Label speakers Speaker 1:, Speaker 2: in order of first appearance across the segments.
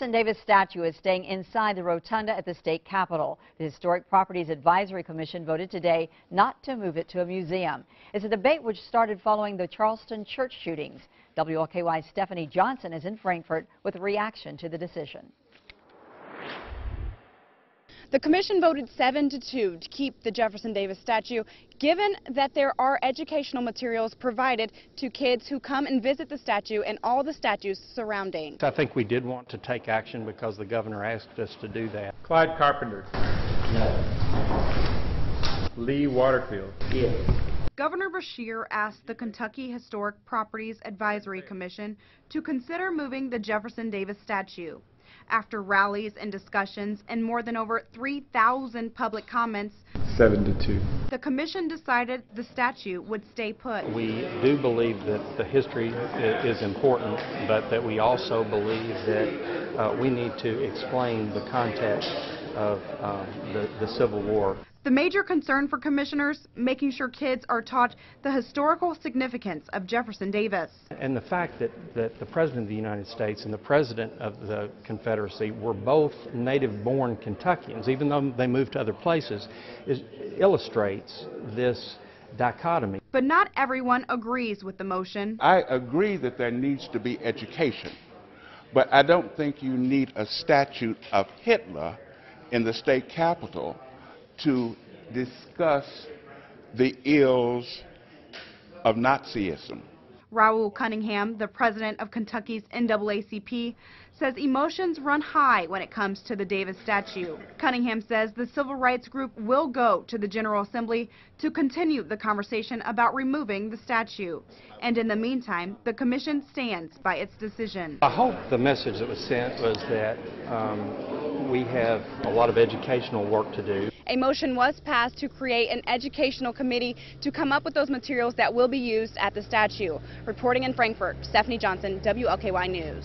Speaker 1: Jefferson Davis statue is staying inside the rotunda at the state capitol. The Historic Properties Advisory Commission voted today not to move it to a museum. It's a debate which started following the Charleston church shootings. WLKY's Stephanie Johnson is in Frankfort with a reaction to the decision.
Speaker 2: The commission voted 7-2 to keep the Jefferson Davis statue, given that there are educational materials provided to kids who come and visit the statue and all the statues surrounding.
Speaker 3: I think we did want to take action because the governor asked us to do that.
Speaker 4: Clyde Carpenter.
Speaker 5: No.
Speaker 4: Lee Waterfield.
Speaker 5: Yes.
Speaker 2: Governor Beshear asked the Kentucky Historic Properties Advisory Commission to consider moving the Jefferson Davis statue. After rallies and discussions and more than over 3,000 public comments,
Speaker 4: 7-2.
Speaker 2: the commission decided the statue would stay put.
Speaker 3: We do believe that the history is important, but that we also believe that we need to explain the context of the Civil War.
Speaker 2: The major concern for commissioners, making sure kids are taught the historical significance of Jefferson Davis.
Speaker 3: And the fact that the President of the United States and the President of the Confederacy were both native-born Kentuckians, even though they moved to other places, illustrates this dichotomy.
Speaker 2: But not everyone agrees with the motion.
Speaker 6: I agree that there needs to be education, but I don't think you need a statue of Hitler in the state capitol to discuss the ills of Nazism.
Speaker 2: Raul Cunningham, the president of Kentucky's NAACP, says emotions run high when it comes to the Davis statue. Cunningham says the civil rights group will go to the General Assembly to continue the conversation about removing the statue. And in the meantime, the commission stands by its decision.
Speaker 3: I hope the message that was sent was that we have a lot of educational work to do.
Speaker 2: A motion was passed to create an educational committee to come up with those materials that will be used at the statue. Reporting in Frankfort, Stephanie Johnson, WLKY News.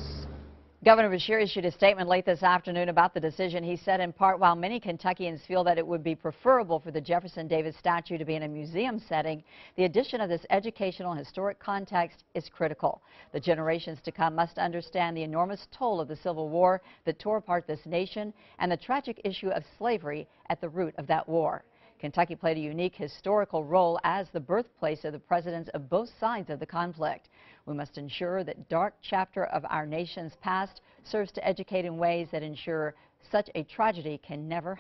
Speaker 1: Governor Beshear issued a statement late this afternoon about the decision. He said in part, while many Kentuckians feel that it would be preferable for the Jefferson Davis statue to be in a museum setting, the addition of this educational historic context is critical. The generations to come must understand the enormous toll of the Civil War that tore apart this nation and the tragic issue of slavery at the root of that war. Kentucky played a unique historical role as the birthplace of the presidents of both sides of the conflict. We must ensure that dark chapter of our nation's past serves to educate in ways that ensure such a tragedy can never